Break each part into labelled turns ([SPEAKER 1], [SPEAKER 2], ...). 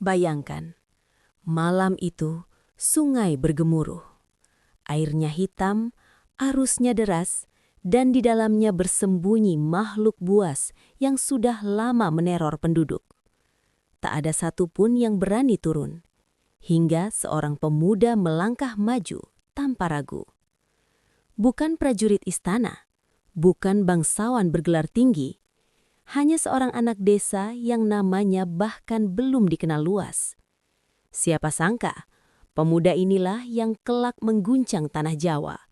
[SPEAKER 1] Bayangkan, malam itu sungai bergemuruh. Airnya hitam, arusnya deras, dan di dalamnya bersembunyi makhluk buas yang sudah lama meneror penduduk. Tak ada satupun yang berani turun, hingga seorang pemuda melangkah maju tanpa ragu. Bukan prajurit istana, bukan bangsawan bergelar tinggi, hanya seorang anak desa yang namanya bahkan belum dikenal luas. Siapa sangka, pemuda inilah yang kelak mengguncang tanah Jawa,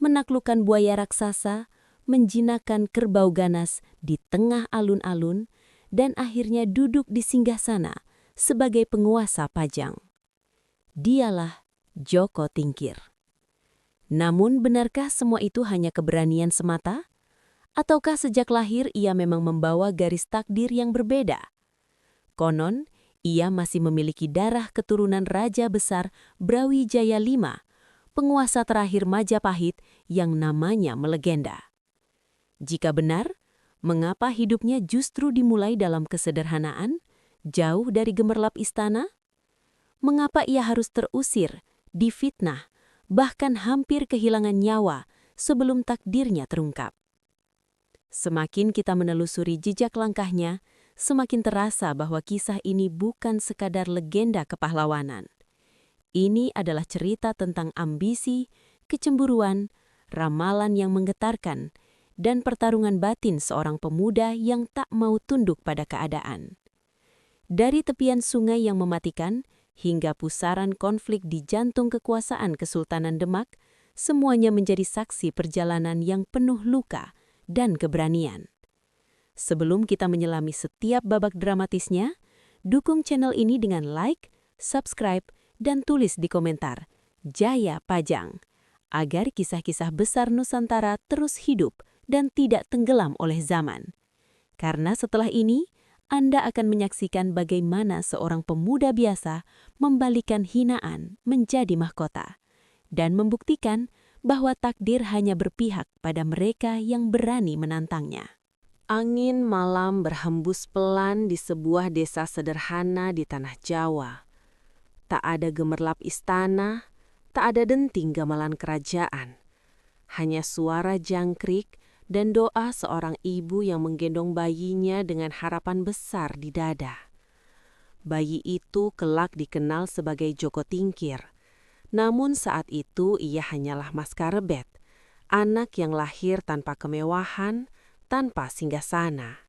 [SPEAKER 1] menaklukkan buaya raksasa, menjinakkan kerbau ganas di tengah alun-alun, dan akhirnya duduk di singgasana sebagai penguasa Pajang. Dialah Joko Tingkir. Namun benarkah semua itu hanya keberanian semata? Ataukah sejak lahir ia memang membawa garis takdir yang berbeda? Konon, ia masih memiliki darah keturunan Raja Besar Brawijaya V, penguasa terakhir Majapahit yang namanya melegenda. Jika benar, mengapa hidupnya justru dimulai dalam kesederhanaan, jauh dari gemerlap istana? Mengapa ia harus terusir, difitnah, bahkan hampir kehilangan nyawa sebelum takdirnya terungkap? Semakin kita menelusuri jejak langkahnya, semakin terasa bahwa kisah ini bukan sekadar legenda kepahlawanan. Ini adalah cerita tentang ambisi, kecemburuan, ramalan yang menggetarkan, dan pertarungan batin seorang pemuda yang tak mau tunduk pada keadaan. Dari tepian sungai yang mematikan, hingga pusaran konflik di jantung kekuasaan Kesultanan Demak, semuanya menjadi saksi perjalanan yang penuh luka dan keberanian. Sebelum kita menyelami setiap babak dramatisnya, dukung channel ini dengan like, subscribe, dan tulis di komentar Jaya Pajang, agar kisah-kisah besar Nusantara terus hidup dan tidak tenggelam oleh zaman. Karena setelah ini, Anda akan menyaksikan bagaimana seorang pemuda biasa membalikan hinaan menjadi mahkota, dan membuktikan bahwa takdir hanya berpihak pada mereka yang berani menantangnya. Angin malam berhembus pelan di sebuah desa sederhana di tanah Jawa. Tak ada gemerlap istana, tak ada denting gamelan kerajaan. Hanya suara jangkrik dan doa seorang ibu yang menggendong bayinya dengan harapan besar di dada. Bayi itu kelak dikenal sebagai Joko Tingkir. Namun saat itu ia hanyalah Maskarebet, anak yang lahir tanpa kemewahan, tanpa singgasana.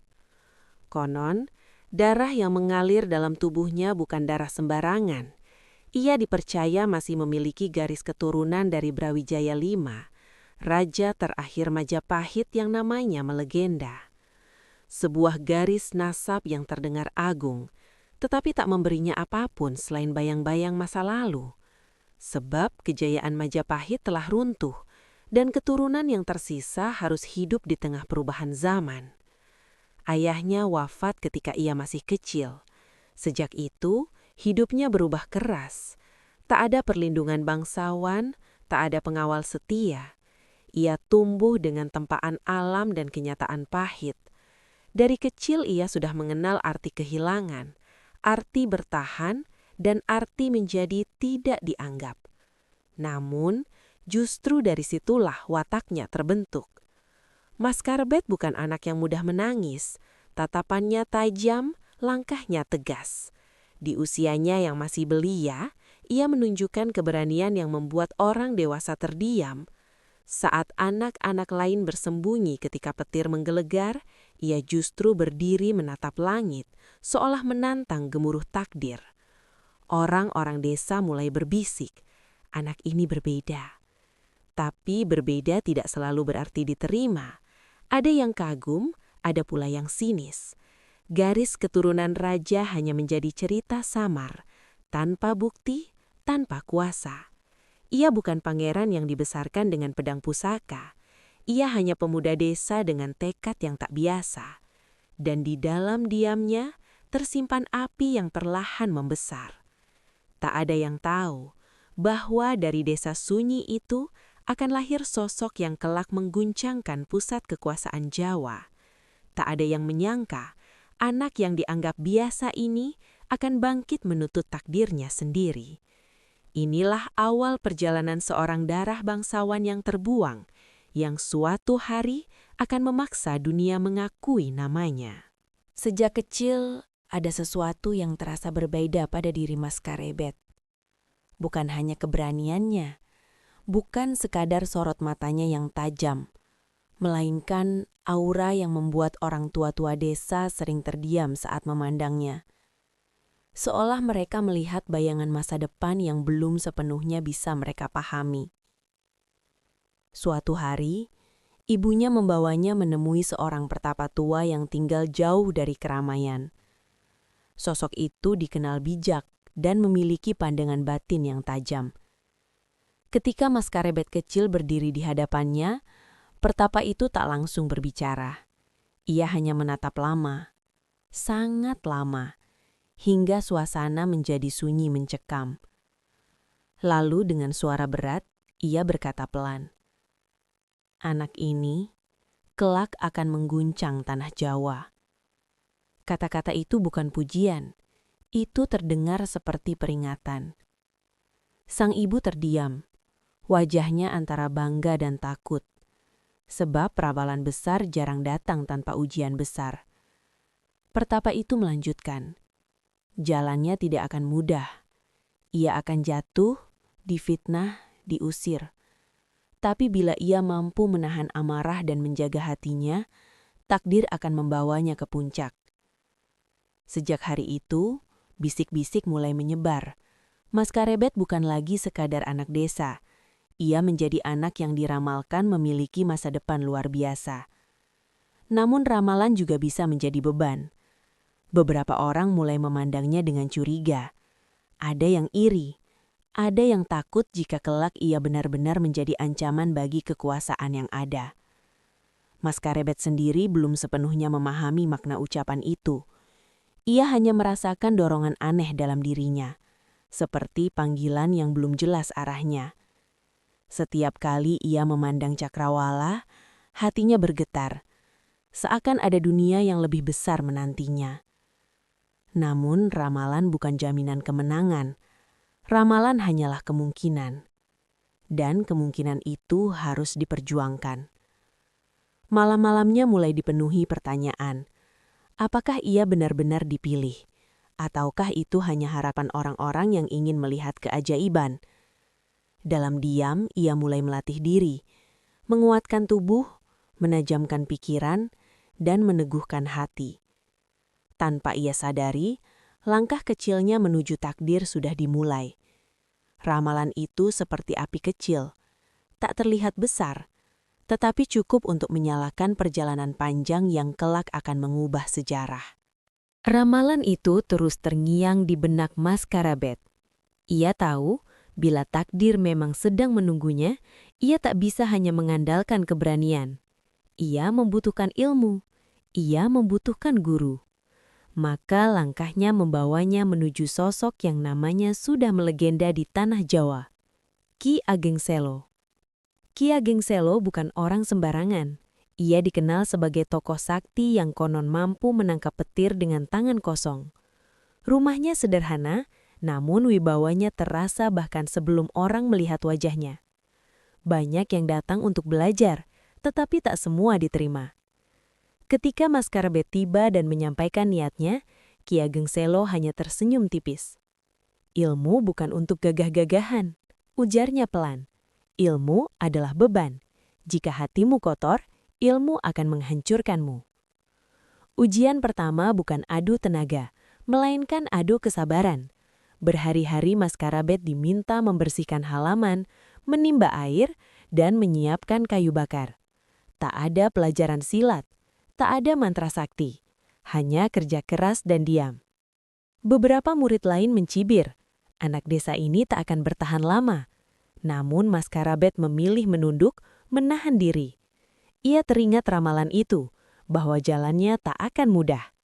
[SPEAKER 1] Konon, darah yang mengalir dalam tubuhnya bukan darah sembarangan. Ia dipercaya masih memiliki garis keturunan dari Brawijaya V, raja terakhir Majapahit yang namanya melegenda. Sebuah garis nasab yang terdengar agung, tetapi tak memberinya apapun selain bayang-bayang masa lalu. Sebab kejayaan Majapahit telah runtuh, dan keturunan yang tersisa harus hidup di tengah perubahan zaman. Ayahnya wafat ketika ia masih kecil. Sejak itu, hidupnya berubah keras. Tak ada perlindungan bangsawan, tak ada pengawal setia. Ia tumbuh dengan tempaan alam dan kenyataan pahit. Dari kecil ia sudah mengenal arti kehilangan, arti bertahan, dan arti menjadi tidak dianggap. Namun, justru dari situlah wataknya terbentuk. Maskarebet bukan anak yang mudah menangis, tatapannya tajam, langkahnya tegas. Di usianya yang masih belia, ia menunjukkan keberanian yang membuat orang dewasa terdiam. Saat anak-anak lain bersembunyi ketika petir menggelegar, ia justru berdiri menatap langit, seolah menantang gemuruh takdir. Orang-orang desa mulai berbisik, anak ini berbeda. Tapi berbeda tidak selalu berarti diterima. Ada yang kagum, ada pula yang sinis. Garis keturunan raja hanya menjadi cerita samar, tanpa bukti, tanpa kuasa. Ia bukan pangeran yang dibesarkan dengan pedang pusaka. Ia hanya pemuda desa dengan tekad yang tak biasa. Dan di dalam diamnya tersimpan api yang perlahan membesar. Tak ada yang tahu bahwa dari desa sunyi itu akan lahir sosok yang kelak mengguncangkan pusat kekuasaan Jawa. Tak ada yang menyangka anak yang dianggap biasa ini
[SPEAKER 2] akan bangkit menuntut takdirnya sendiri. Inilah awal perjalanan seorang darah bangsawan yang terbuang, yang suatu hari akan memaksa dunia mengakui namanya.
[SPEAKER 1] Sejak kecil, ada sesuatu yang terasa berbeda pada diri Mas Karebet. Bukan hanya keberaniannya, bukan sekadar sorot matanya yang tajam, melainkan aura yang membuat orang tua-tua desa sering terdiam saat memandangnya. Seolah mereka melihat bayangan masa depan yang belum sepenuhnya bisa mereka pahami. Suatu hari, ibunya membawanya menemui seorang pertapa tua yang tinggal jauh dari keramaian. Sosok itu dikenal bijak dan memiliki pandangan batin yang tajam. Ketika Mas Karebet kecil berdiri di hadapannya, pertapa itu tak langsung berbicara. Ia hanya menatap lama, sangat lama, hingga suasana menjadi sunyi mencekam. Lalu dengan suara berat, ia berkata pelan, "Anak ini kelak akan mengguncang tanah Jawa." Kata-kata itu bukan pujian, itu terdengar seperti peringatan. Sang ibu terdiam, wajahnya antara bangga dan takut, sebab ramalan besar jarang datang tanpa ujian besar. Pertapa itu melanjutkan, jalannya tidak akan mudah. Ia akan jatuh, difitnah, diusir. Tapi bila ia mampu menahan amarah dan menjaga hatinya, takdir akan membawanya ke puncak. Sejak hari itu, bisik-bisik mulai menyebar. Mas Karebet bukan lagi sekadar anak desa. Ia menjadi anak yang diramalkan memiliki masa depan luar biasa. Namun ramalan juga bisa menjadi beban. Beberapa orang mulai memandangnya dengan curiga. Ada yang iri, ada yang takut jika kelak ia benar-benar menjadi ancaman bagi kekuasaan yang ada. Mas Karebet sendiri belum sepenuhnya memahami makna ucapan itu. Ia hanya merasakan dorongan aneh dalam dirinya, seperti panggilan yang belum jelas arahnya. Setiap kali ia memandang cakrawala, hatinya bergetar, seakan ada dunia yang lebih besar menantinya. Namun ramalan bukan jaminan kemenangan. Ramalan hanyalah kemungkinan. Dan kemungkinan itu harus diperjuangkan. Malam-malamnya mulai dipenuhi pertanyaan. Apakah ia benar-benar dipilih? Ataukah itu hanya harapan orang-orang yang ingin melihat keajaiban? Dalam diam, ia mulai melatih diri, menguatkan tubuh, menajamkan pikiran, dan meneguhkan hati. Tanpa ia sadari, langkah kecilnya menuju takdir sudah dimulai. Ramalan itu seperti api kecil, tak terlihat besar, tetapi cukup untuk menyalakan perjalanan panjang yang kelak akan mengubah sejarah. Ramalan itu terus terngiang di benak Mas Karebet. Ia tahu, bila takdir memang sedang menunggunya, ia tak bisa hanya mengandalkan keberanian. Ia membutuhkan ilmu, ia membutuhkan guru. Maka langkahnya membawanya menuju sosok yang namanya sudah melegenda di tanah Jawa, Ki Ageng Selo. Ki Ageng Selo bukan orang sembarangan. Ia dikenal sebagai tokoh sakti yang konon mampu menangkap petir dengan tangan kosong. Rumahnya sederhana, namun wibawanya terasa bahkan sebelum orang melihat wajahnya. Banyak yang datang untuk belajar, tetapi tak semua diterima. Ketika Mas Karebet tiba dan menyampaikan niatnya, Ki Ageng Selo hanya tersenyum tipis. "Ilmu bukan untuk gagah-gagahan," ujarnya pelan. "Ilmu adalah beban. Jika hatimu kotor, ilmu akan menghancurkanmu." Ujian pertama bukan adu tenaga, melainkan adu kesabaran. Berhari-hari Mas Karebet diminta membersihkan halaman, menimba air, dan menyiapkan kayu bakar. Tak ada pelajaran silat. Tak ada mantra sakti, hanya kerja keras dan diam. Beberapa murid lain mencibir, anak desa ini tak akan bertahan lama. Namun Mas Karebet memilih menunduk, menahan diri. Ia teringat ramalan itu, bahwa jalannya tak akan mudah.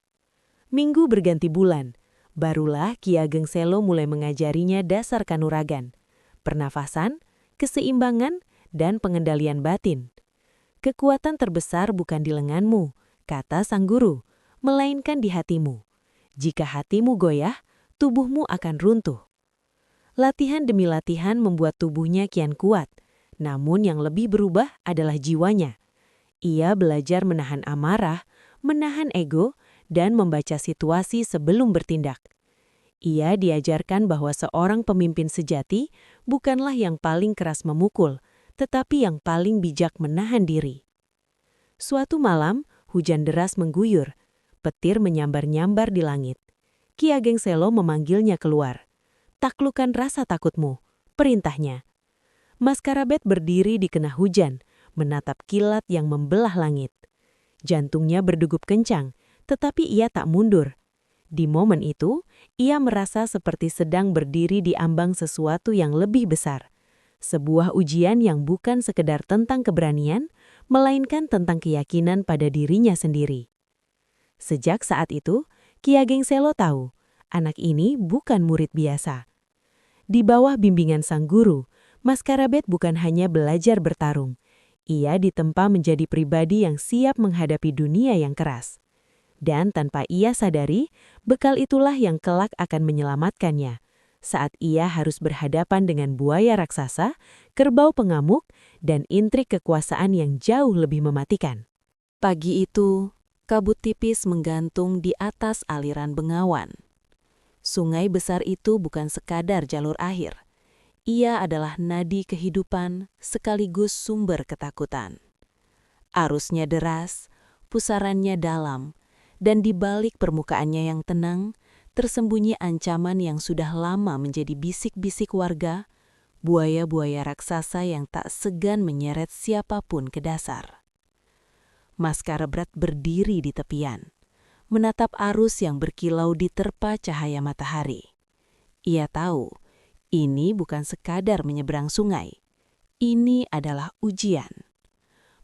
[SPEAKER 1] Minggu berganti bulan, barulah Ki Ageng Selo mulai mengajarinya dasar kanuragan, pernafasan, keseimbangan, dan pengendalian batin. "Kekuatan terbesar bukan di lenganmu," kata sang guru, "melainkan di hatimu. Jika hatimu goyah,
[SPEAKER 2] tubuhmu akan runtuh. Latihan demi latihan membuat tubuhnya kian kuat, namun yang lebih berubah adalah jiwanya. Ia belajar menahan amarah, menahan ego, dan membaca situasi sebelum bertindak. Ia diajarkan bahwa seorang pemimpin sejati bukanlah yang paling keras memukul, tetapi yang paling bijak menahan diri. Suatu malam, hujan deras mengguyur. Petir menyambar-nyambar di langit. Ki Ageng Selo memanggilnya keluar. "Taklukkan rasa takutmu," perintahnya. Maskarabet berdiri di kena hujan, menatap kilat yang membelah langit. Jantungnya berdegup kencang, tetapi ia tak mundur. Di momen itu, ia merasa seperti sedang berdiri di ambang sesuatu yang lebih besar. Sebuah ujian yang bukan sekedar tentang keberanian, melainkan tentang keyakinan pada dirinya sendiri. Sejak saat itu, Ki Ageng Selo tahu, anak ini bukan murid biasa. Di bawah bimbingan sang guru, Maskarabet bukan hanya belajar bertarung. Ia ditempa menjadi pribadi yang siap menghadapi dunia yang keras. Dan tanpa ia sadari, bekal itulah yang kelak akan menyelamatkannya. Saat ia harus berhadapan dengan buaya raksasa, kerbau pengamuk, dan intrik kekuasaan yang jauh lebih mematikan. Pagi itu, kabut tipis menggantung di atas aliran Bengawan. Sungai besar itu bukan sekadar jalur air. Ia adalah nadi kehidupan sekaligus sumber ketakutan. Arusnya deras, pusarannya dalam, dan di balik permukaannya yang tenang, tersembunyi ancaman yang sudah lama menjadi bisik-bisik warga, buaya-buaya raksasa yang tak segan menyeret siapapun ke dasar. Maskarabet berdiri di tepian, menatap arus yang berkilau diterpa cahaya matahari. Ia tahu, ini bukan sekadar menyeberang sungai. Ini adalah ujian.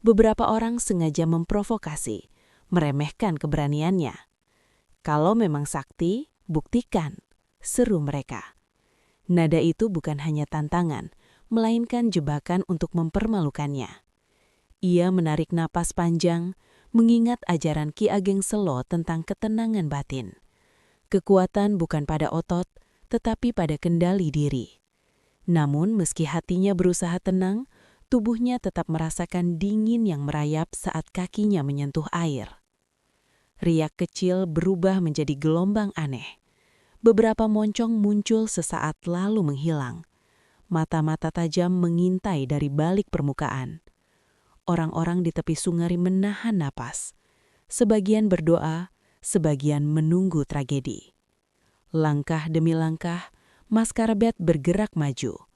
[SPEAKER 2] Beberapa orang sengaja memprovokasi, meremehkan keberaniannya. "Kalau memang sakti, buktikan," seru mereka. Nada itu bukan hanya tantangan, melainkan jebakan untuk mempermalukannya. Ia menarik napas panjang, mengingat ajaran Ki Ageng Selo tentang ketenangan batin. Kekuatan bukan pada otot, tetapi pada kendali diri. Namun meski hatinya berusaha tenang, tubuhnya tetap merasakan dingin yang merayap saat kakinya menyentuh air. Riak kecil berubah menjadi gelombang aneh. Beberapa moncong muncul sesaat lalu menghilang. Mata-mata tajam mengintai dari balik permukaan. Orang-orang di tepi sungai menahan napas. Sebagian berdoa, sebagian menunggu tragedi. Langkah demi langkah, Maskarabet bergerak maju.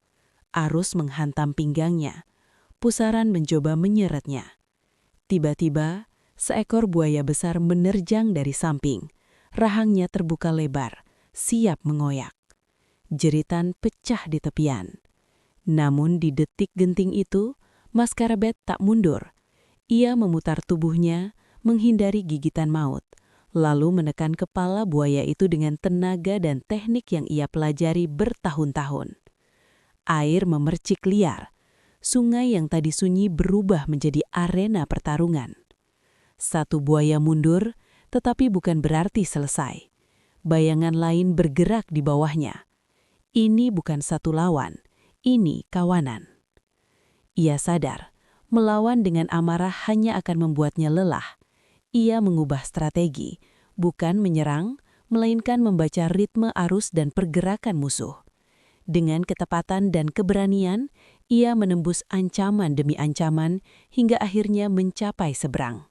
[SPEAKER 2] Arus menghantam pinggangnya. Pusaran mencoba menyeretnya. Tiba-tiba, seekor buaya besar menerjang dari samping. Rahangnya terbuka lebar, siap mengoyak. Jeritan pecah di tepian. Namun di detik genting itu, Maskarabet tak mundur. Ia memutar tubuhnya, menghindari gigitan maut, lalu menekan kepala buaya itu dengan tenaga dan teknik yang ia pelajari bertahun-tahun. Air memercik liar. Sungai yang tadi sunyi berubah menjadi arena pertarungan. Satu buaya mundur, tetapi bukan berarti selesai. Bayangan lain bergerak di bawahnya. Ini bukan satu lawan, ini kawanan. Ia sadar, melawan dengan amarah hanya akan membuatnya lelah. Ia mengubah strategi, bukan menyerang, melainkan membaca ritme arus dan pergerakan musuh. Dengan ketepatan dan keberanian, ia menembus ancaman demi ancaman hingga akhirnya mencapai seberang.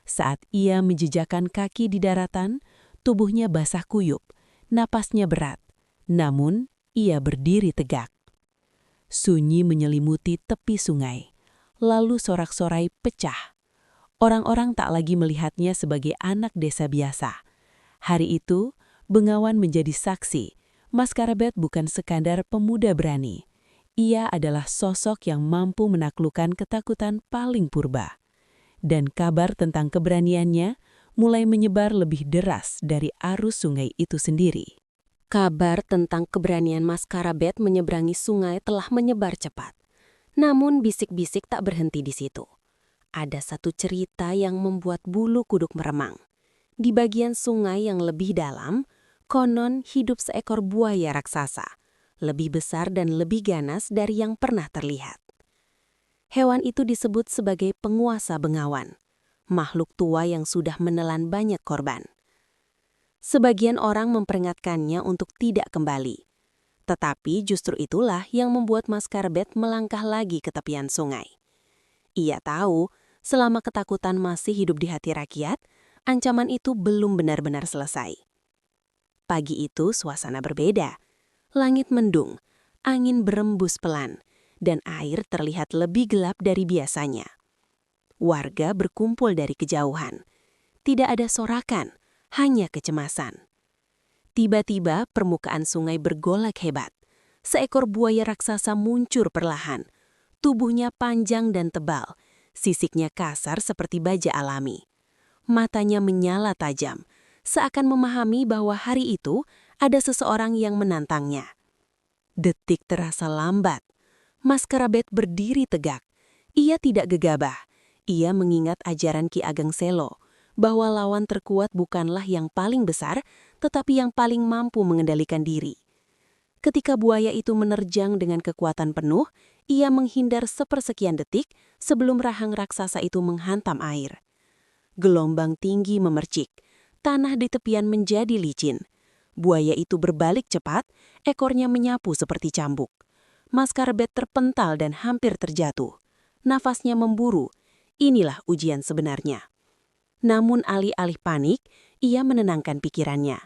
[SPEAKER 2] Saat ia menjejakkan kaki di daratan, tubuhnya basah kuyup, napasnya berat. Namun, ia berdiri tegak. Sunyi menyelimuti tepi sungai. Lalu sorak-sorai pecah. Orang-orang tak lagi melihatnya sebagai anak desa biasa. Hari itu, Bengawan menjadi saksi. Maskarabet bukan sekadar pemuda berani. Ia adalah sosok yang mampu menaklukkan ketakutan paling purba. Dan kabar tentang keberaniannya mulai menyebar lebih deras dari arus sungai itu sendiri.
[SPEAKER 1] Kabar tentang keberanian Maskarabet menyeberangi sungai telah menyebar cepat. Namun bisik-bisik tak berhenti di situ. Ada satu cerita yang membuat bulu kuduk meremang. Di bagian sungai yang lebih dalam,
[SPEAKER 2] Konon hidup seekor buaya raksasa, lebih besar dan lebih ganas dari yang pernah terlihat. Hewan itu disebut sebagai penguasa bengawan, makhluk tua yang sudah menelan banyak korban. Sebagian orang memperingatkannya untuk tidak kembali. Tetapi justru itulah yang membuat Maskarbet melangkah lagi ke tepian sungai. Ia tahu, selama ketakutan masih hidup di hati rakyat, ancaman itu belum benar-benar selesai. Pagi itu suasana berbeda. Langit mendung, angin berembus pelan, dan air terlihat lebih gelap dari biasanya. Warga berkumpul dari kejauhan. Tidak ada sorakan, hanya kecemasan. Tiba-tiba permukaan sungai bergolak hebat. Seekor buaya raksasa muncul perlahan. Tubuhnya panjang dan tebal, sisiknya kasar seperti baja alami. Matanya menyala tajam, seakan memahami bahwa hari itu ada seseorang yang menantangnya. Detik terasa lambat. Maskarbet berdiri tegak. Ia tidak gegabah. Ia mengingat ajaran Ki Ageng Selo, bahwa lawan terkuat bukanlah yang paling besar, tetapi yang paling mampu mengendalikan diri. Ketika buaya itu menerjang dengan kekuatan penuh, ia menghindar sepersekian detik sebelum rahang raksasa itu menghantam air. Gelombang tinggi memercik, tanah di tepian menjadi licin. Buaya itu berbalik cepat, ekornya menyapu seperti cambuk. Maskarbet terpental dan hampir terjatuh. Nafasnya memburu. Inilah ujian sebenarnya. Namun alih-alih panik, ia menenangkan pikirannya.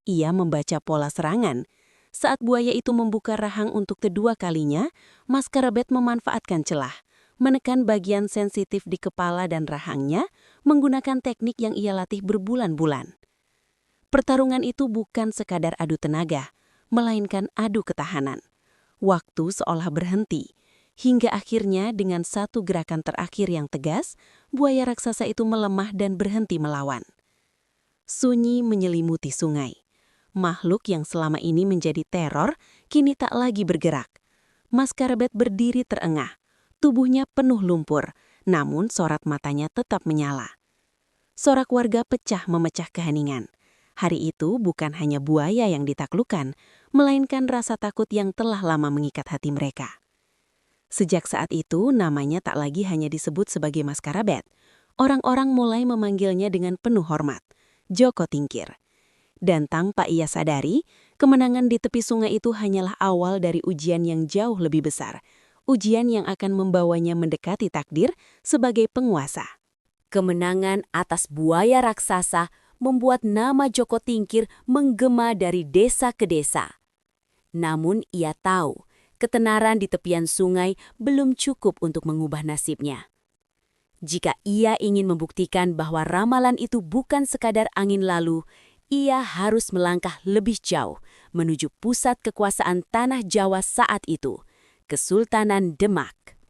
[SPEAKER 2] Ia membaca pola serangan. Saat buaya itu membuka rahang untuk kedua kalinya, Maskarbet memanfaatkan celah, menekan bagian sensitif di kepala dan rahangnya, menggunakan teknik yang ia latih berbulan-bulan. Pertarungan itu bukan sekadar adu tenaga, melainkan adu ketahanan. Waktu seolah berhenti. Hingga akhirnya dengan satu gerakan terakhir yang tegas, buaya raksasa itu melemah dan berhenti melawan. Sunyi menyelimuti sungai. Makhluk yang selama ini menjadi teror, kini tak lagi bergerak. Maskarbet berdiri terengah. Tubuhnya penuh lumpur, namun sorot matanya tetap menyala. Sorak warga pecah memecah keheningan. Hari itu bukan hanya buaya yang ditaklukkan, melainkan rasa takut yang telah lama mengikat hati mereka. Sejak saat itu, namanya tak lagi hanya disebut sebagai Maskarbet. Orang-orang mulai memanggilnya dengan penuh hormat, Joko Tingkir. Dan tanpa ia sadari, kemenangan di tepi sungai itu hanyalah awal dari ujian yang jauh lebih besar. Ujian yang akan membawanya mendekati takdir sebagai penguasa.
[SPEAKER 1] Kemenangan atas buaya raksasa membuat nama Joko Tingkir menggema dari desa ke desa. Namun ia tahu, ketenaran di tepian sungai belum cukup untuk mengubah nasibnya. Jika ia ingin membuktikan bahwa ramalan itu bukan sekadar angin lalu, ia harus melangkah lebih jauh menuju pusat kekuasaan tanah Jawa saat itu, Kesultanan Demak.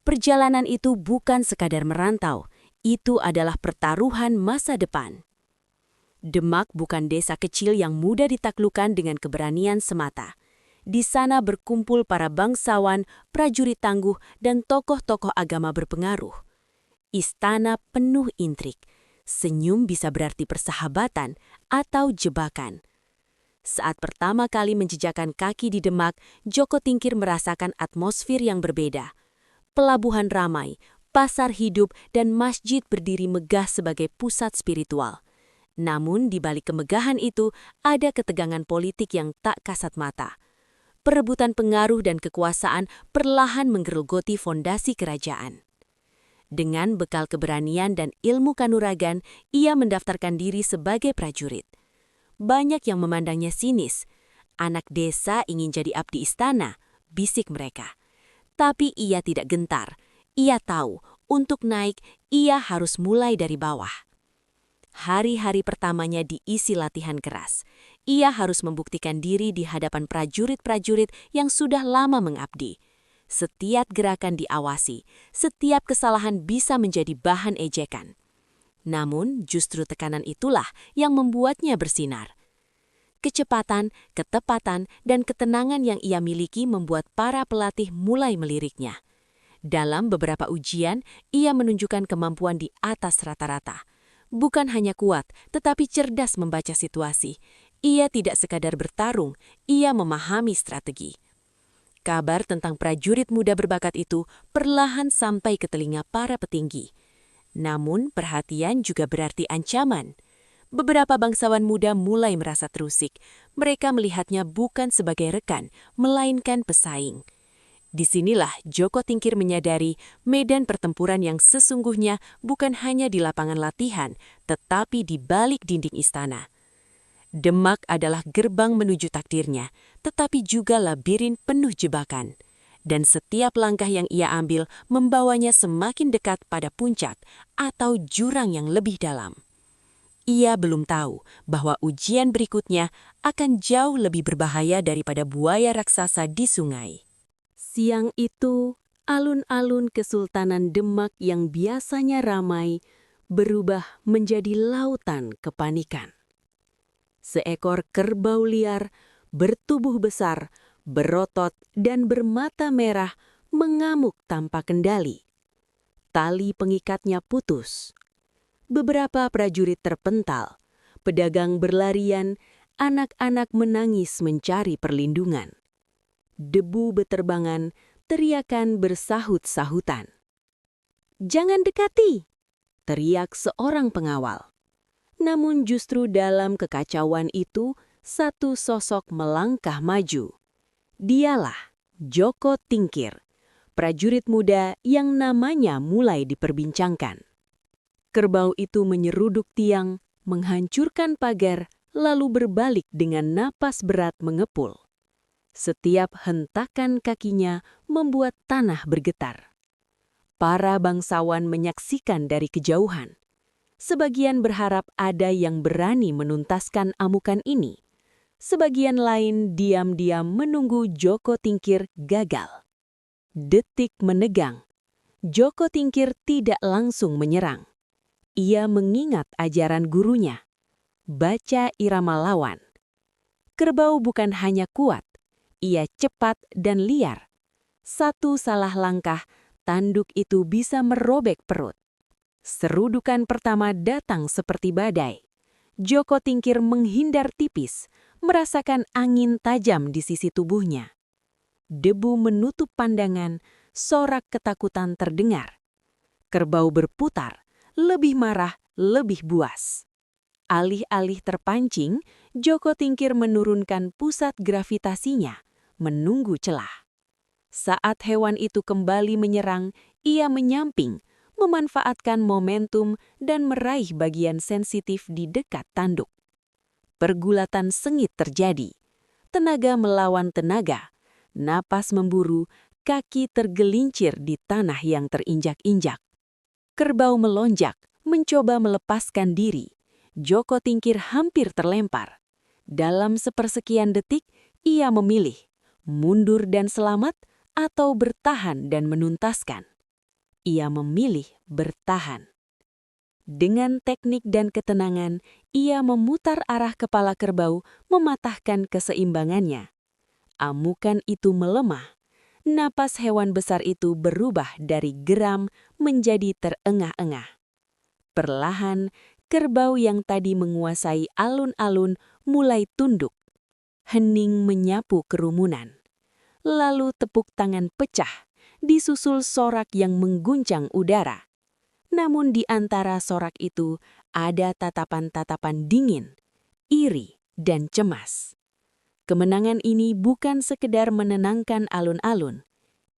[SPEAKER 1] Perjalanan itu bukan sekadar merantau, itu adalah pertaruhan masa depan. Demak bukan desa kecil yang mudah ditaklukkan dengan keberanian semata. Di sana berkumpul para bangsawan, prajurit tangguh, dan tokoh-tokoh agama berpengaruh. Istana penuh intrik. Senyum bisa berarti persahabatan atau jebakan. Saat pertama kali menjejakkan kaki di Demak, Joko Tingkir merasakan atmosfer yang berbeda. Pelabuhan ramai, pasar hidup, dan masjid berdiri megah sebagai pusat spiritual. Namun di balik kemegahan itu ada ketegangan politik yang tak kasat mata. Perebutan pengaruh dan kekuasaan perlahan menggerogoti fondasi kerajaan. Dengan bekal keberanian dan ilmu kanuragan, ia mendaftarkan diri sebagai prajurit. Banyak yang memandangnya sinis. Anak desa ingin jadi abdi istana, bisik mereka. Tapi ia tidak gentar. Ia tahu, untuk naik, ia harus mulai dari bawah. Hari-hari pertamanya diisi latihan keras. Ia harus membuktikan diri di hadapan prajurit-prajurit yang sudah lama mengabdi. Setiap gerakan diawasi, setiap kesalahan bisa menjadi bahan ejekan. Namun, justru tekanan itulah yang membuatnya bersinar. Kecepatan, ketepatan, dan ketenangan yang ia miliki membuat para pelatih mulai meliriknya. Dalam beberapa ujian, ia menunjukkan kemampuan di atas rata-rata. Bukan hanya kuat, tetapi cerdas membaca situasi. Ia tidak sekadar bertarung, ia memahami strategi. Kabar tentang prajurit muda berbakat itu perlahan sampai ke telinga para petinggi. Namun, perhatian juga berarti ancaman. Beberapa bangsawan muda mulai merasa terusik. Mereka melihatnya bukan sebagai rekan, melainkan pesaing. Disinilah Joko Tingkir menyadari medan pertempuran yang sesungguhnya bukan hanya di lapangan latihan, tetapi di balik dinding istana. Demak adalah gerbang menuju takdirnya, tetapi juga labirin penuh jebakan. Dan setiap langkah yang ia ambil membawanya semakin dekat pada puncak atau jurang yang lebih dalam. Ia belum tahu bahwa ujian berikutnya akan jauh lebih berbahaya daripada buaya raksasa di sungai. Siang itu, alun-alun Kesultanan Demak yang biasanya ramai berubah menjadi lautan kepanikan. Seekor kerbau liar bertubuh besar, berotot dan bermata merah mengamuk tanpa kendali. Tali pengikatnya putus. Beberapa prajurit terpental, pedagang berlarian, anak-anak menangis mencari perlindungan. Debu beterbangan, teriakan bersahut-sahutan. "Jangan dekati!" teriak seorang pengawal. Namun justru dalam kekacauan itu, satu sosok melangkah maju. Dialah Joko Tingkir, prajurit muda yang namanya mulai diperbincangkan. Kerbau itu menyeruduk tiang, menghancurkan pagar, lalu berbalik dengan napas berat mengepul. Setiap hentakan kakinya membuat tanah bergetar. Para bangsawan menyaksikan dari kejauhan. Sebagian berharap ada yang berani menuntaskan amukan ini. Sebagian lain diam-diam menunggu Joko Tingkir gagal. Detik menegang. Joko Tingkir tidak langsung menyerang. Ia mengingat ajaran gurunya. Baca irama lawan. Kerbau bukan hanya kuat, ia cepat dan liar. Satu salah langkah, tanduk itu bisa merobek perut. Serudukan pertama datang seperti badai. Joko Tingkir menghindar tipis, merasakan angin tajam di sisi tubuhnya. Debu menutup pandangan, sorak ketakutan terdengar. Kerbau berputar, lebih marah, lebih buas. Alih-alih terpancing, Joko Tingkir menurunkan pusat gravitasinya, menunggu celah. Saat hewan itu kembali menyerang, ia menyamping, memanfaatkan momentum dan meraih bagian sensitif di dekat tanduk. Pergulatan sengit terjadi. Tenaga melawan tenaga. Napas memburu, kaki tergelincir di tanah yang terinjak-injak. Kerbau melonjak, mencoba melepaskan diri. Joko Tingkir hampir terlempar. Dalam sepersekian detik, ia memilih mundur dan selamat atau bertahan dan menuntaskan. Ia memilih bertahan. Dengan teknik dan ketenangan, ia memutar arah kepala kerbau, mematahkan keseimbangannya. Amukan itu melemah. Napas hewan besar itu berubah dari geram menjadi terengah-engah. Perlahan, kerbau yang tadi menguasai alun-alun mulai tunduk. Hening menyapu kerumunan. Lalu tepuk tangan pecah, disusul sorak yang mengguncang udara. Namun di antara sorak itu ada tatapan-tatapan dingin, iri, dan cemas. Kemenangan ini bukan sekedar menenangkan alun-alun.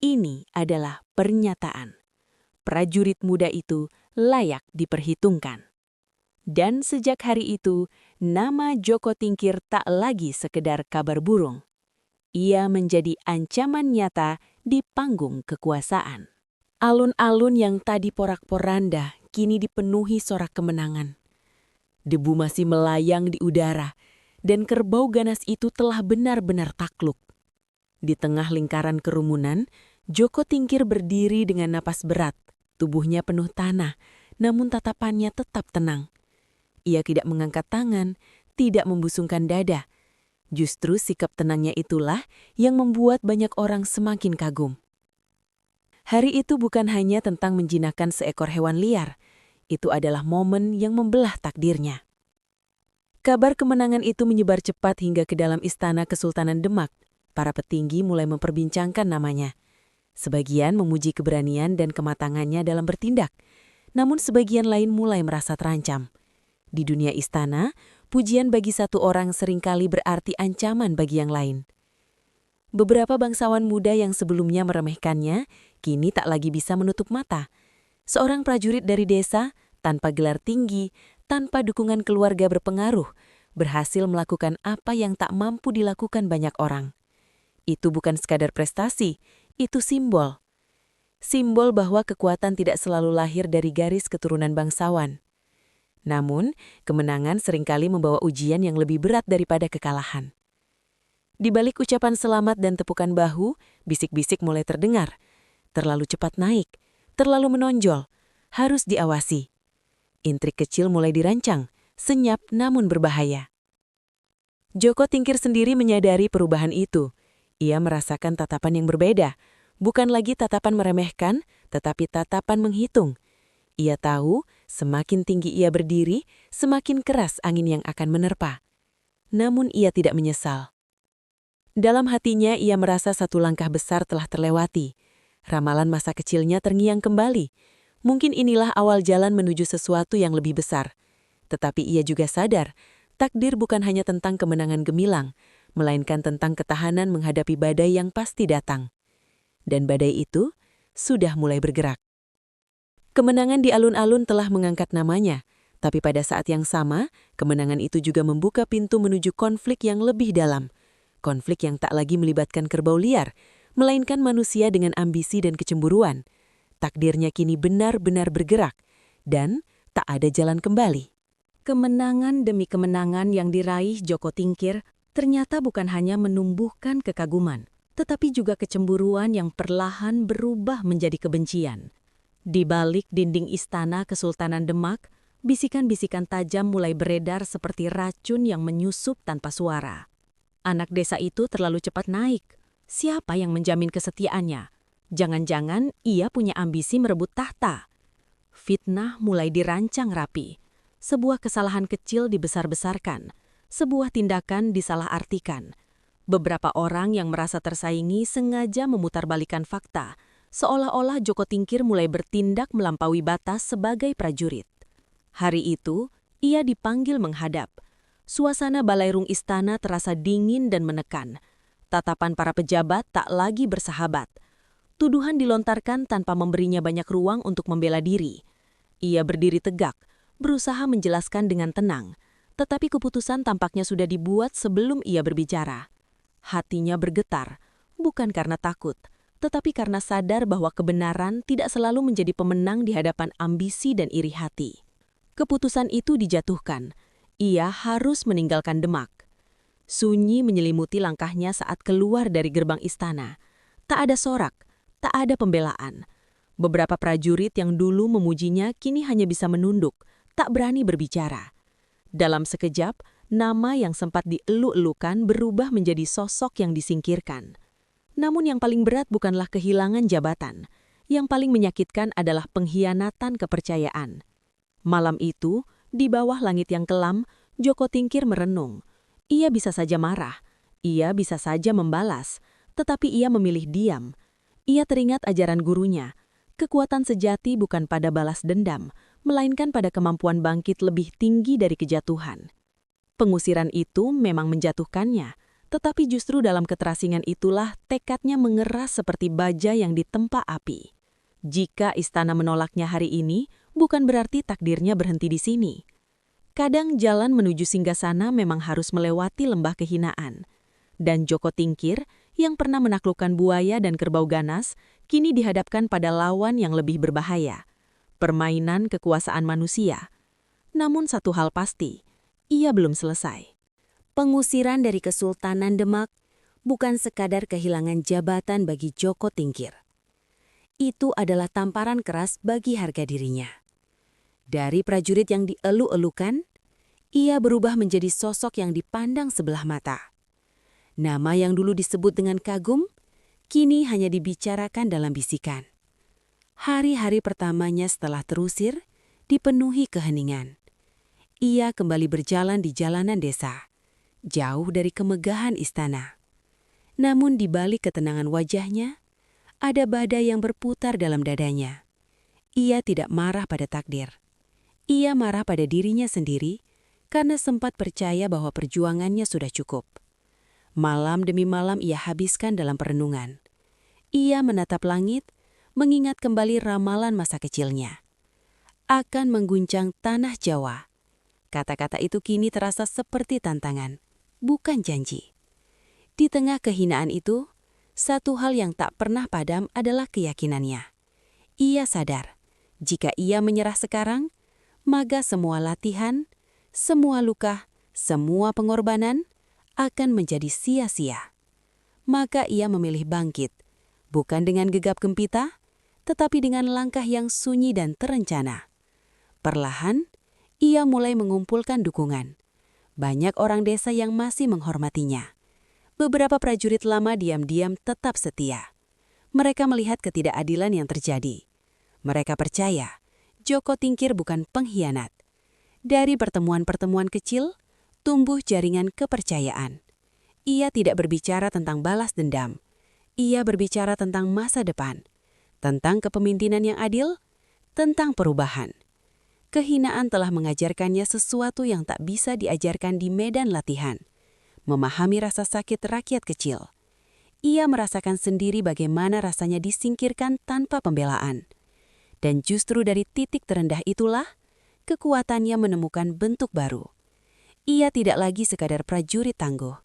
[SPEAKER 1] Ini adalah pernyataan. Prajurit muda itu layak diperhitungkan. Dan sejak hari itu, nama Joko Tingkir tak lagi sekedar kabar burung. Ia menjadi ancaman nyata di panggung kekuasaan. Alun-alun yang tadi porak-poranda kini dipenuhi sorak kemenangan. Debu masih melayang di udara, dan kerbau ganas itu telah benar-benar takluk. Di tengah lingkaran kerumunan, Joko Tingkir berdiri dengan napas berat, tubuhnya penuh tanah, namun tatapannya tetap tenang. Ia tidak mengangkat tangan, tidak membusungkan dada. Justru sikap tenangnya itulah yang membuat banyak orang semakin kagum. Hari itu bukan hanya tentang menjinakkan seekor hewan liar, itu adalah momen yang membelah takdirnya.
[SPEAKER 2] Kabar kemenangan itu menyebar cepat hingga ke dalam istana Kesultanan Demak. Para petinggi mulai memperbincangkan namanya. Sebagian memuji keberanian dan kematangannya dalam bertindak, namun sebagian lain mulai merasa terancam. Di dunia istana, pujian bagi satu orang seringkali berarti ancaman bagi yang lain. Beberapa bangsawan muda yang sebelumnya meremehkannya, kini tak lagi bisa menutup mata. Seorang prajurit dari desa, tanpa gelar tinggi, tanpa dukungan keluarga berpengaruh, berhasil melakukan apa yang tak mampu dilakukan banyak orang. Itu bukan sekadar prestasi, itu simbol. Simbol bahwa kekuatan tidak selalu lahir dari garis keturunan bangsawan. Namun, kemenangan seringkali membawa ujian yang lebih berat daripada kekalahan. Di balik ucapan selamat dan tepukan bahu, bisik-bisik mulai terdengar. Terlalu cepat naik, terlalu menonjol, harus diawasi. Intrik kecil mulai dirancang, senyap namun berbahaya. Joko Tingkir sendiri menyadari perubahan itu. Ia merasakan tatapan yang berbeda, bukan lagi tatapan meremehkan, tetapi tatapan menghitung. Ia tahu, semakin tinggi ia berdiri, semakin keras angin yang akan menerpa. Namun ia tidak menyesal. Dalam hatinya ia merasa satu langkah besar telah terlewati. Ramalan masa kecilnya terngiang kembali. Mungkin inilah awal jalan menuju sesuatu yang lebih besar. Tetapi ia juga sadar, takdir bukan hanya tentang kemenangan gemilang, melainkan tentang ketahanan menghadapi badai yang pasti datang. Dan badai itu sudah mulai bergerak. Kemenangan di alun-alun telah mengangkat namanya, tapi pada saat yang sama, kemenangan itu juga membuka pintu menuju konflik yang lebih dalam. Konflik yang tak lagi melibatkan kerbau liar, melainkan manusia dengan ambisi dan kecemburuan. Takdirnya kini benar-benar bergerak, dan tak ada jalan kembali.
[SPEAKER 1] Kemenangan demi kemenangan yang diraih Joko Tingkir ternyata bukan hanya menumbuhkan kekaguman, tetapi juga kecemburuan yang perlahan berubah menjadi kebencian. Di balik dinding istana Kesultanan Demak, bisikan-bisikan tajam mulai beredar seperti racun yang menyusup tanpa suara. Anak desa itu terlalu cepat naik. Siapa yang menjamin kesetiaannya? Jangan-jangan ia punya ambisi merebut tahta. Fitnah mulai dirancang rapi. Sebuah kesalahan kecil dibesar-besarkan. Sebuah tindakan disalahartikan. Beberapa orang yang merasa tersaingi sengaja memutarbalikkan fakta, seolah-olah Joko Tingkir mulai bertindak melampaui batas sebagai prajurit. Hari itu, ia dipanggil menghadap. Suasana balairung istana terasa dingin dan menekan. Tatapan para pejabat tak lagi bersahabat. Tuduhan dilontarkan tanpa memberinya banyak ruang untuk membela diri. Ia berdiri tegak, berusaha menjelaskan dengan tenang. Tetapi keputusan tampaknya sudah dibuat sebelum ia berbicara. Hatinya bergetar, bukan karena takut, tetapi karena sadar bahwa kebenaran tidak selalu menjadi pemenang di hadapan ambisi dan iri hati. Keputusan itu dijatuhkan. Ia harus meninggalkan Demak. Sunyi menyelimuti langkahnya saat keluar dari gerbang istana. Tak ada sorak, tak ada pembelaan. Beberapa prajurit yang dulu memujinya kini hanya bisa menunduk, tak berani berbicara. Dalam sekejap, nama yang sempat dielu-elukan berubah menjadi sosok yang disingkirkan. Namun yang paling berat bukanlah kehilangan jabatan. Yang paling menyakitkan adalah pengkhianatan kepercayaan. Malam itu, di bawah langit yang kelam, Joko Tingkir merenung. Ia bisa saja marah, ia bisa saja membalas, tetapi ia memilih diam. Ia teringat ajaran gurunya. Kekuatan sejati bukan pada balas dendam, melainkan pada kemampuan bangkit lebih tinggi dari kejatuhan. Pengusiran itu memang menjatuhkannya, tetapi justru dalam keterasingan itulah tekadnya mengeras seperti baja yang ditempa api. Jika istana menolaknya hari ini, bukan berarti takdirnya berhenti di sini. Kadang jalan menuju singgasana memang harus melewati lembah kehinaan. Dan Joko Tingkir, yang pernah menaklukkan buaya dan kerbau ganas, kini dihadapkan pada lawan yang lebih berbahaya. Permainan kekuasaan manusia. Namun satu hal pasti, ia belum selesai. Pengusiran dari Kesultanan Demak bukan sekadar kehilangan jabatan bagi Joko Tingkir. Itu adalah tamparan keras bagi harga dirinya. Dari prajurit yang dielu-elukan, ia berubah menjadi sosok yang dipandang sebelah mata. Nama yang dulu disebut dengan kagum, kini hanya dibicarakan dalam bisikan. Hari-hari pertamanya setelah terusir, dipenuhi keheningan. Ia kembali berjalan di jalanan desa, jauh dari kemegahan istana. Namun di balik ketenangan wajahnya, ada badai yang berputar dalam dadanya. Ia tidak marah pada takdir. Ia marah pada dirinya sendiri karena sempat percaya bahwa perjuangannya sudah cukup. Malam demi malam ia habiskan dalam perenungan. Ia menatap langit, mengingat kembali ramalan masa kecilnya. Akan mengguncang tanah Jawa. Kata-kata itu kini terasa seperti tantangan, bukan janji. Di tengah kehinaan itu, satu hal yang tak pernah padam adalah keyakinannya. Ia sadar, jika ia menyerah sekarang, maka semua latihan, semua luka, semua pengorbanan akan menjadi sia-sia. Maka ia memilih bangkit, bukan dengan gegap gempita, tetapi dengan langkah yang sunyi dan terencana. Perlahan, ia mulai mengumpulkan dukungan. Banyak orang desa yang masih menghormatinya. Beberapa prajurit lama diam-diam tetap setia. Mereka melihat ketidakadilan yang terjadi. Mereka percaya Joko Tingkir bukan pengkhianat. Dari pertemuan-pertemuan kecil, tumbuh jaringan kepercayaan. Ia tidak berbicara tentang balas dendam. Ia berbicara tentang masa depan, tentang kepemimpinan yang adil, tentang perubahan. Kehinaan telah mengajarkannya sesuatu yang tak bisa diajarkan di medan latihan. Memahami rasa sakit rakyat kecil. Ia merasakan sendiri bagaimana rasanya disingkirkan tanpa pembelaan. Dan justru dari titik terendah itulah, kekuatannya menemukan bentuk baru. Ia tidak lagi sekadar prajurit tangguh.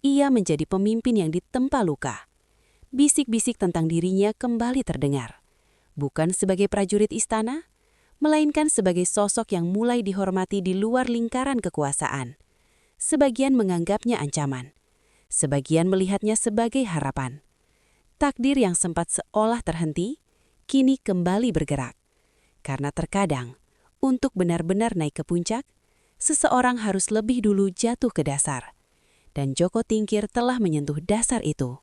[SPEAKER 1] Ia menjadi pemimpin yang ditempa luka. Bisik-bisik tentang dirinya kembali terdengar. Bukan sebagai prajurit istana, melainkan sebagai sosok yang mulai dihormati di luar lingkaran kekuasaan. Sebagian menganggapnya ancaman. Sebagian melihatnya sebagai harapan. Takdir yang sempat seolah terhenti, kini kembali bergerak. Karena terkadang, untuk benar-benar naik ke puncak, seseorang harus lebih dulu jatuh ke dasar. Dan Joko Tingkir telah menyentuh dasar itu,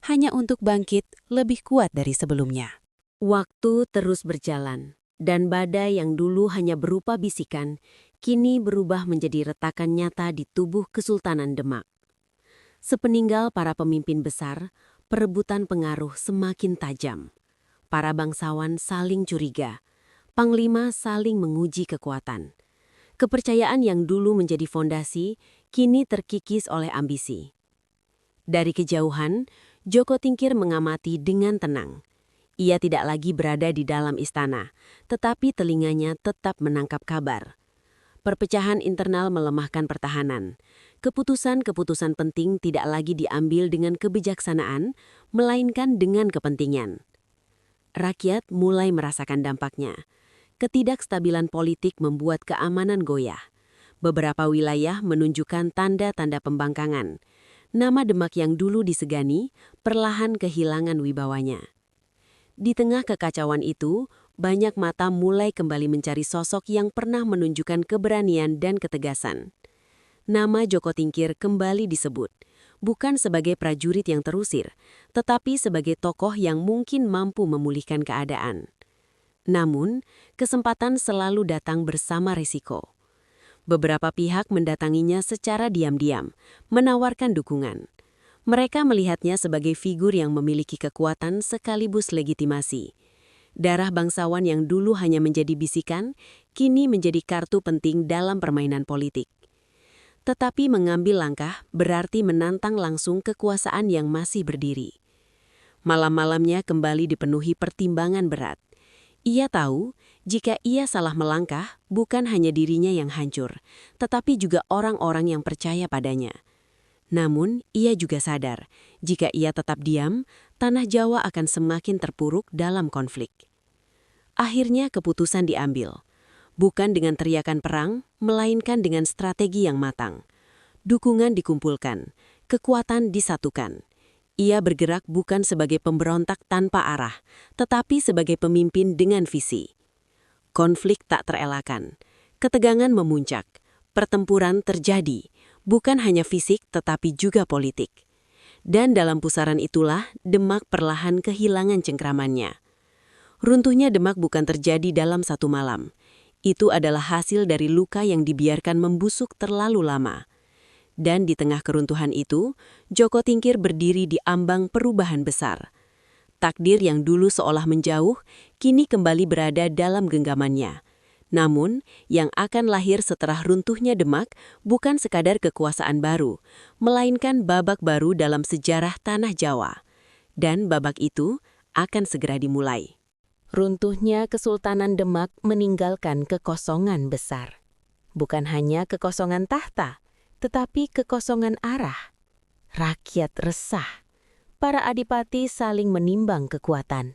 [SPEAKER 1] hanya untuk bangkit lebih kuat dari sebelumnya. Waktu terus berjalan, dan badai yang dulu hanya berupa bisikan, kini berubah menjadi retakan nyata di tubuh Kesultanan Demak. Sepeninggal para pemimpin besar, perebutan pengaruh semakin tajam. Para bangsawan saling curiga, panglima saling menguji kekuatan. Kepercayaan yang dulu menjadi fondasi, kini terkikis oleh ambisi. Dari kejauhan, Joko Tingkir mengamati dengan tenang. Ia tidak lagi berada di dalam istana, tetapi telinganya tetap menangkap kabar. Perpecahan internal melemahkan pertahanan. Keputusan-keputusan penting tidak lagi diambil dengan kebijaksanaan, melainkan dengan kepentingan. Rakyat mulai merasakan dampaknya. Ketidakstabilan politik membuat keamanan goyah. Beberapa wilayah menunjukkan tanda-tanda pembangkangan. Nama Demak yang dulu disegani, perlahan kehilangan wibawanya. Di tengah kekacauan itu, banyak mata mulai kembali mencari sosok yang pernah menunjukkan keberanian dan ketegasan. Nama Joko Tingkir kembali disebut, bukan sebagai prajurit yang terusir, tetapi sebagai tokoh yang mungkin mampu memulihkan keadaan. Namun, kesempatan selalu datang bersama risiko. Beberapa pihak mendatanginya secara diam-diam, menawarkan dukungan. Mereka melihatnya sebagai figur yang memiliki kekuatan sekaligus legitimasi. Darah bangsawan yang dulu hanya menjadi bisikan, kini menjadi kartu penting dalam permainan politik. Tetapi mengambil langkah berarti menantang langsung kekuasaan yang masih berdiri. Malam-malamnya kembali dipenuhi pertimbangan berat. Ia tahu, jika ia salah melangkah, bukan hanya dirinya yang hancur, tetapi juga orang-orang yang percaya padanya. Namun, ia juga sadar, jika ia tetap diam, tanah Jawa akan semakin terpuruk dalam konflik. Akhirnya keputusan diambil, bukan dengan teriakan perang, melainkan dengan strategi yang matang. Dukungan dikumpulkan, kekuatan disatukan. Ia bergerak bukan sebagai pemberontak tanpa arah, tetapi sebagai pemimpin dengan visi. Konflik tak terelakkan, ketegangan memuncak, pertempuran terjadi, bukan hanya fisik tetapi juga politik. Dan dalam pusaran itulah Demak perlahan kehilangan cengkramannya. Runtuhnya Demak bukan terjadi dalam satu malam. Itu adalah hasil dari luka yang dibiarkan membusuk terlalu lama. Dan di tengah keruntuhan itu, Joko Tingkir berdiri di ambang perubahan besar. Takdir yang dulu seolah menjauh, kini kembali berada dalam genggamannya. Namun, yang akan lahir setelah runtuhnya Demak bukan sekadar kekuasaan baru, melainkan babak baru dalam sejarah tanah Jawa. Dan babak itu akan segera dimulai. Runtuhnya Kesultanan Demak meninggalkan kekosongan besar. Bukan hanya kekosongan tahta, tetapi kekosongan arah. Rakyat resah. Para adipati saling menimbang kekuatan.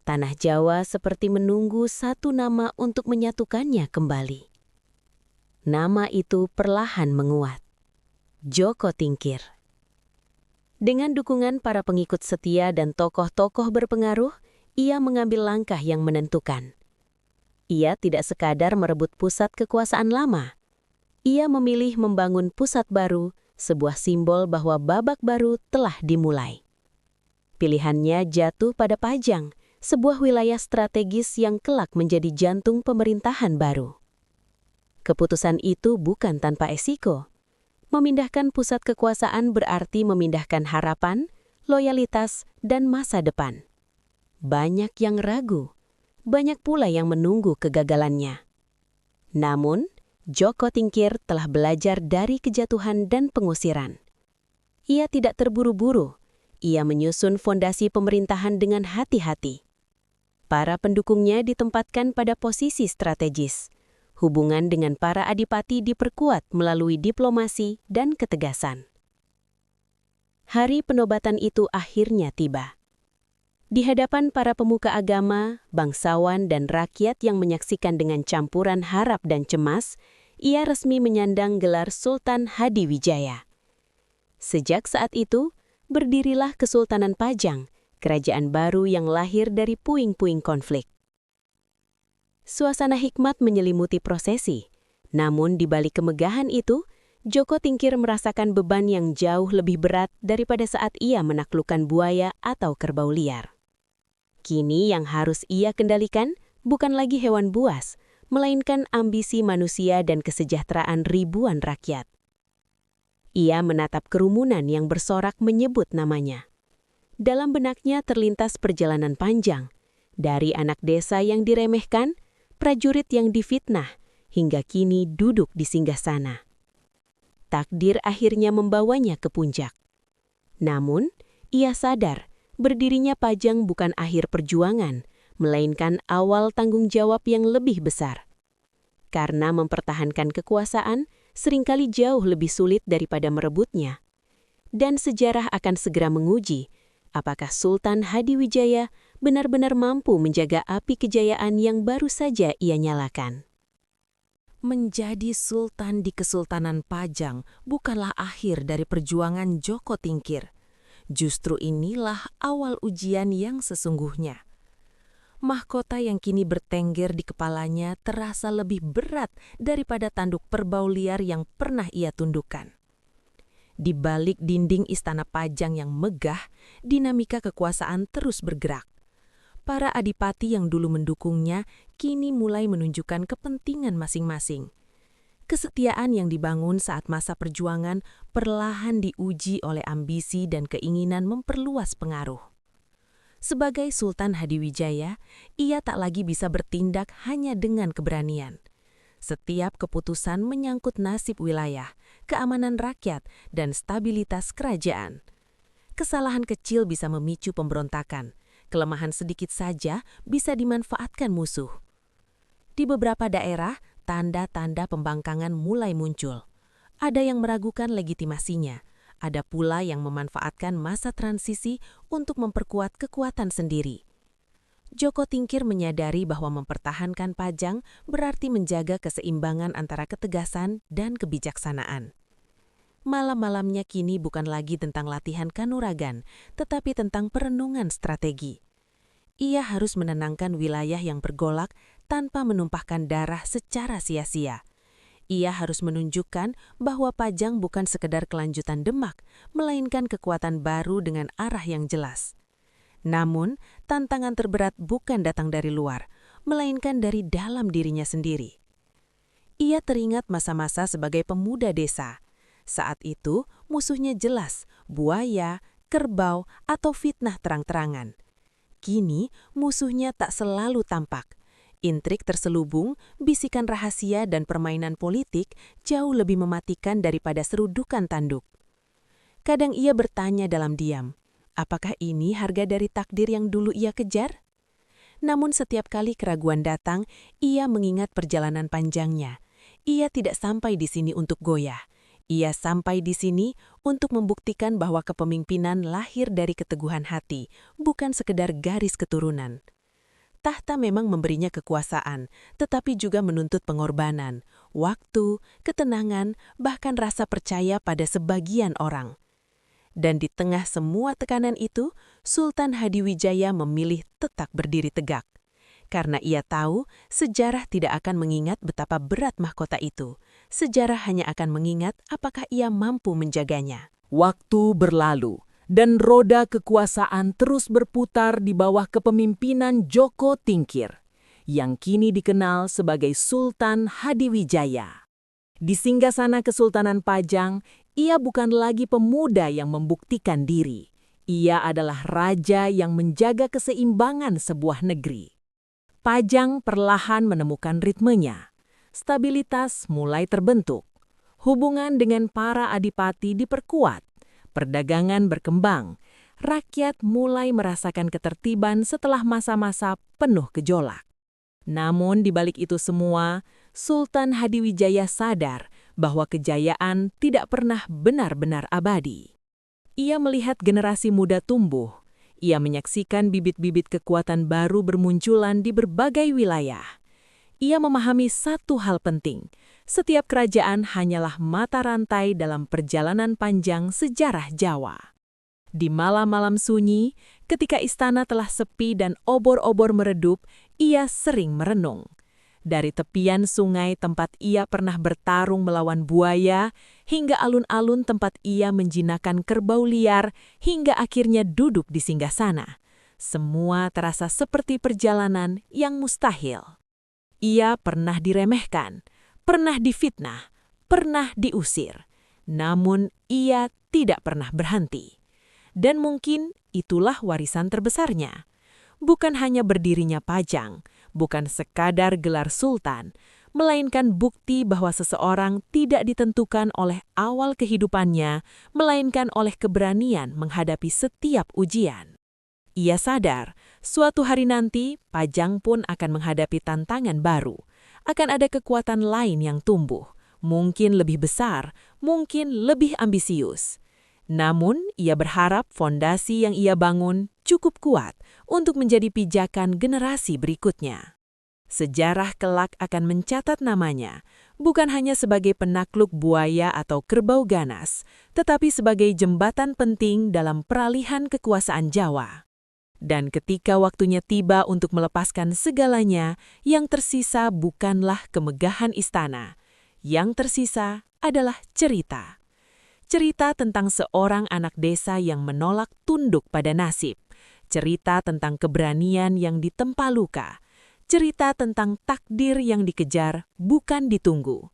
[SPEAKER 1] Tanah Jawa seperti menunggu satu nama untuk menyatukannya kembali. Nama itu perlahan menguat. Joko Tingkir. Dengan dukungan para pengikut setia dan tokoh-tokoh berpengaruh, ia mengambil langkah yang menentukan. Ia tidak sekadar merebut pusat kekuasaan lama. Ia memilih membangun pusat baru, sebuah simbol bahwa babak baru telah dimulai. Pilihannya jatuh pada Pajang, sebuah wilayah strategis yang kelak menjadi jantung pemerintahan baru. Keputusan itu bukan tanpa esiko. Memindahkan pusat kekuasaan berarti memindahkan harapan, loyalitas, dan masa depan. Banyak yang ragu, banyak pula yang menunggu kegagalannya. Namun, Joko Tingkir telah belajar dari kejatuhan dan pengusiran. Ia tidak terburu-buru, ia menyusun fondasi pemerintahan dengan hati-hati. Para pendukungnya ditempatkan pada posisi strategis. Hubungan dengan para adipati diperkuat melalui diplomasi dan ketegasan. Hari penobatan itu akhirnya tiba. Di hadapan para pemuka agama, bangsawan, dan rakyat yang menyaksikan dengan campuran harap dan cemas, ia resmi menyandang gelar Sultan Hadiwijaya. Sejak saat itu, berdirilah Kesultanan Pajang, kerajaan baru yang lahir dari puing-puing konflik. Suasana hikmat menyelimuti prosesi, namun di balik kemegahan itu, Joko Tingkir merasakan beban yang jauh lebih berat daripada saat ia menaklukkan buaya atau kerbau liar. Kini yang harus ia kendalikan bukan lagi hewan buas, melainkan ambisi manusia dan kesejahteraan ribuan rakyat. Ia menatap kerumunan yang bersorak menyebut namanya. Dalam benaknya terlintas perjalanan panjang, dari anak desa yang diremehkan, prajurit yang difitnah, hingga kini duduk di singgasana. Takdir akhirnya membawanya ke puncak. Namun, ia sadar, berdirinya Pajang bukan akhir perjuangan, melainkan awal tanggung jawab yang lebih besar. Karena mempertahankan kekuasaan seringkali jauh lebih sulit daripada merebutnya. Dan sejarah akan segera menguji, apakah Sultan Hadiwijaya benar-benar mampu menjaga api kejayaan yang baru saja ia nyalakan.
[SPEAKER 2] Menjadi sultan di Kesultanan Pajang bukanlah akhir dari perjuangan Joko Tingkir. Justru inilah awal ujian yang sesungguhnya. Mahkota yang kini bertengger di kepalanya terasa lebih berat daripada tanduk kerbau liar yang pernah ia tundukkan. Di balik dinding istana Pajang yang megah, dinamika kekuasaan terus bergerak. Para adipati yang dulu mendukungnya kini mulai menunjukkan kepentingan masing-masing. Kesetiaan yang dibangun saat masa perjuangan perlahan diuji oleh ambisi dan keinginan memperluas pengaruh. Sebagai Sultan Hadiwijaya, ia tak lagi bisa bertindak hanya dengan keberanian. Setiap keputusan menyangkut nasib wilayah, keamanan rakyat, dan stabilitas kerajaan. Kesalahan kecil bisa memicu pemberontakan, kelemahan sedikit saja bisa dimanfaatkan musuh. Di beberapa daerah, tanda-tanda pembangkangan mulai muncul. Ada yang meragukan legitimasinya, ada pula yang memanfaatkan masa transisi untuk memperkuat kekuatan sendiri. Joko Tingkir menyadari bahwa mempertahankan Pajang berarti menjaga keseimbangan antara ketegasan dan kebijaksanaan. Malam-malamnya kini bukan lagi tentang latihan kanuragan, tetapi tentang perenungan strategi. Ia harus menenangkan wilayah yang bergolak tanpa menumpahkan darah secara sia-sia. Ia harus menunjukkan bahwa Pajang bukan sekedar kelanjutan Demak, melainkan kekuatan baru dengan arah yang jelas. Namun, tantangan terberat bukan datang dari luar, melainkan dari dalam dirinya sendiri. Ia teringat masa-masa sebagai pemuda desa. Saat itu, musuhnya jelas, buaya, kerbau, atau fitnah terang-terangan. Kini, musuhnya tak selalu tampak. Intrik terselubung, bisikan rahasia dan permainan politik jauh lebih mematikan daripada serudukan tanduk. Kadang ia bertanya dalam diam, apakah ini harga dari takdir yang dulu ia kejar? Namun setiap kali keraguan datang, ia mengingat perjalanan panjangnya. Ia tidak sampai di sini untuk goyah. Ia sampai di sini untuk membuktikan bahwa kepemimpinan lahir dari keteguhan hati, bukan sekedar garis keturunan. Tahta memang memberinya kekuasaan, tetapi juga menuntut pengorbanan, waktu, ketenangan, bahkan rasa percaya pada sebagian orang. Dan di tengah semua tekanan itu, Sultan Hadiwijaya memilih tetap berdiri tegak. Karena ia tahu sejarah tidak akan mengingat betapa berat mahkota itu. Sejarah hanya akan mengingat apakah ia mampu menjaganya.
[SPEAKER 3] Waktu berlalu, dan roda kekuasaan terus berputar di bawah kepemimpinan Joko Tingkir, yang kini dikenal sebagai Sultan Hadiwijaya. Di singgasana Kesultanan Pajang, ia bukan lagi pemuda yang membuktikan diri. Ia adalah raja yang menjaga keseimbangan sebuah negeri. Pajang perlahan menemukan ritmenya. Stabilitas mulai terbentuk. Hubungan dengan para adipati diperkuat. Perdagangan berkembang. Rakyat mulai merasakan ketertiban setelah masa-masa penuh gejolak. Namun di balik itu semua, Sultan Hadiwijaya sadar bahwa kejayaan tidak pernah benar-benar abadi. Ia melihat generasi muda tumbuh. Ia menyaksikan bibit-bibit kekuatan baru bermunculan di berbagai wilayah. Ia memahami satu hal penting, setiap kerajaan hanyalah mata rantai dalam perjalanan panjang sejarah Jawa. Di malam-malam sunyi, ketika istana telah sepi dan obor-obor meredup, ia sering merenung. Dari tepian sungai tempat ia pernah bertarung melawan buaya, hingga alun-alun tempat ia menjinakkan kerbau liar, hingga akhirnya duduk di singgasana. Semua terasa seperti perjalanan yang mustahil. Ia pernah diremehkan, pernah difitnah, pernah diusir. Namun ia tidak pernah berhenti. Dan mungkin itulah warisan terbesarnya. Bukan hanya berdirinya Pajang, bukan sekadar gelar sultan, melainkan bukti bahwa seseorang tidak ditentukan oleh awal kehidupannya, melainkan oleh keberanian menghadapi setiap ujian. Ia sadar, suatu hari nanti Pajang pun akan menghadapi tantangan baru. Akan ada kekuatan lain yang tumbuh, mungkin lebih besar, mungkin lebih ambisius. Namun, ia berharap fondasi yang ia bangun cukup kuat untuk menjadi pijakan generasi berikutnya. Sejarah kelak akan mencatat namanya, bukan hanya sebagai penakluk buaya atau kerbau ganas, tetapi sebagai jembatan penting dalam peralihan kekuasaan Jawa. Dan ketika waktunya tiba untuk melepaskan segalanya, yang tersisa bukanlah kemegahan istana. Yang tersisa adalah cerita. Cerita tentang seorang anak desa yang menolak tunduk pada nasib. Cerita tentang keberanian yang ditempa luka. Cerita tentang takdir yang dikejar, bukan ditunggu.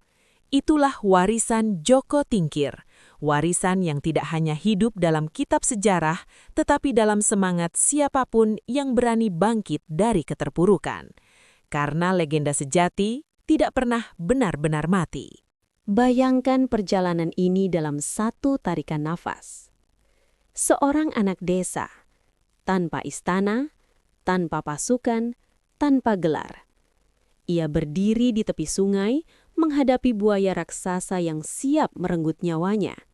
[SPEAKER 3] Itulah warisan Joko Tingkir. Warisan yang tidak hanya hidup dalam kitab sejarah, tetapi dalam semangat siapapun yang berani bangkit dari keterpurukan. Karena legenda sejati tidak pernah benar-benar mati.
[SPEAKER 1] Bayangkan perjalanan ini dalam satu tarikan nafas. Seorang anak desa, tanpa istana, tanpa pasukan, tanpa gelar. Ia berdiri di tepi sungai, menghadapi buaya raksasa yang siap merenggut nyawanya.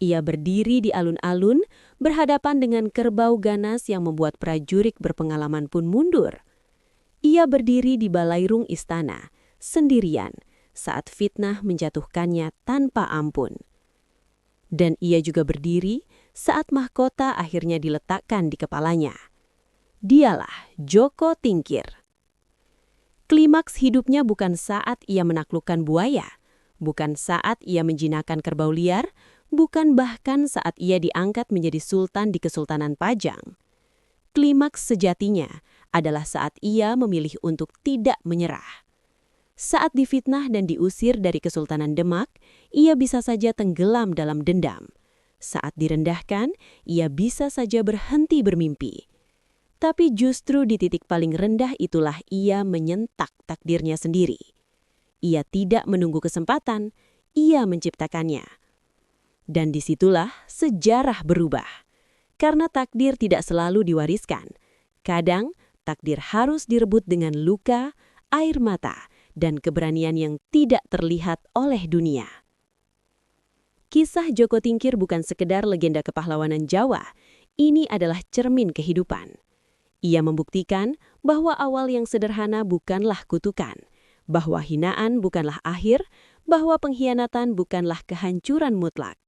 [SPEAKER 1] Ia berdiri di alun-alun, berhadapan dengan kerbau ganas yang membuat prajurit berpengalaman pun mundur. Ia berdiri di balairung istana, sendirian, saat fitnah menjatuhkannya tanpa ampun. Dan ia juga berdiri saat mahkota akhirnya diletakkan di kepalanya. Dialah Joko Tingkir. Klimaks hidupnya bukan saat ia menaklukkan buaya, bukan saat ia menjinakkan kerbau liar, bukan bahkan saat ia diangkat menjadi sultan di Kesultanan Pajang. Klimaks sejatinya adalah saat ia memilih untuk tidak menyerah.
[SPEAKER 2] Saat difitnah dan diusir dari Kesultanan Demak, ia bisa saja tenggelam dalam dendam. Saat direndahkan, ia bisa saja berhenti bermimpi. Tapi justru di titik paling rendah itulah ia menyentak takdirnya sendiri. Ia tidak menunggu kesempatan, ia menciptakannya. Dan disitulah sejarah berubah. Karena takdir tidak selalu diwariskan. Kadang, takdir harus direbut dengan luka, air mata, dan keberanian yang tidak terlihat oleh dunia. Kisah Joko Tingkir bukan sekedar legenda kepahlawanan Jawa, ini adalah cermin kehidupan. Ia membuktikan bahwa awal yang sederhana bukanlah kutukan, bahwa hinaan bukanlah akhir, bahwa pengkhianatan bukanlah kehancuran mutlak.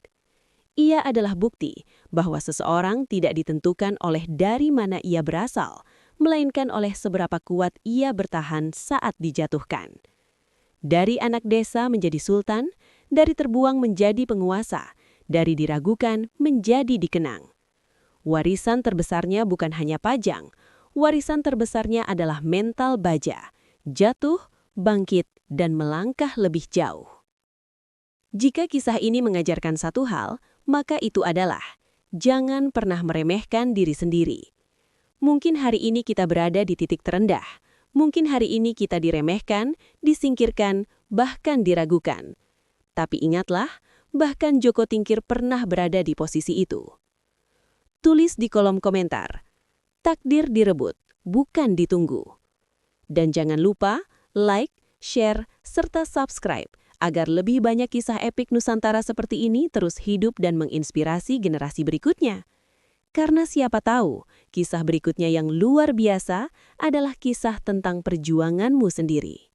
[SPEAKER 2] Ia adalah bukti bahwa seseorang tidak ditentukan oleh dari mana ia berasal, melainkan oleh seberapa kuat ia bertahan saat dijatuhkan. Dari anak desa menjadi sultan, dari terbuang menjadi penguasa, dari diragukan menjadi dikenang. Warisan terbesarnya bukan hanya pajang, warisan terbesarnya adalah mental baja, jatuh, bangkit, dan melangkah lebih jauh. Jika kisah ini mengajarkan satu hal, maka itu adalah, jangan pernah meremehkan diri sendiri. Mungkin hari ini kita berada di titik terendah, mungkin hari ini kita diremehkan, disingkirkan, bahkan diragukan. Tapi ingatlah, bahkan Joko Tingkir pernah berada di posisi itu. Tulis di kolom komentar, takdir direbut, bukan ditunggu. Dan jangan lupa, like, share, serta subscribe, agar lebih banyak kisah epik Nusantara seperti ini terus hidup dan menginspirasi generasi berikutnya. Karena siapa tahu, kisah berikutnya yang luar biasa adalah kisah tentang perjuanganmu sendiri.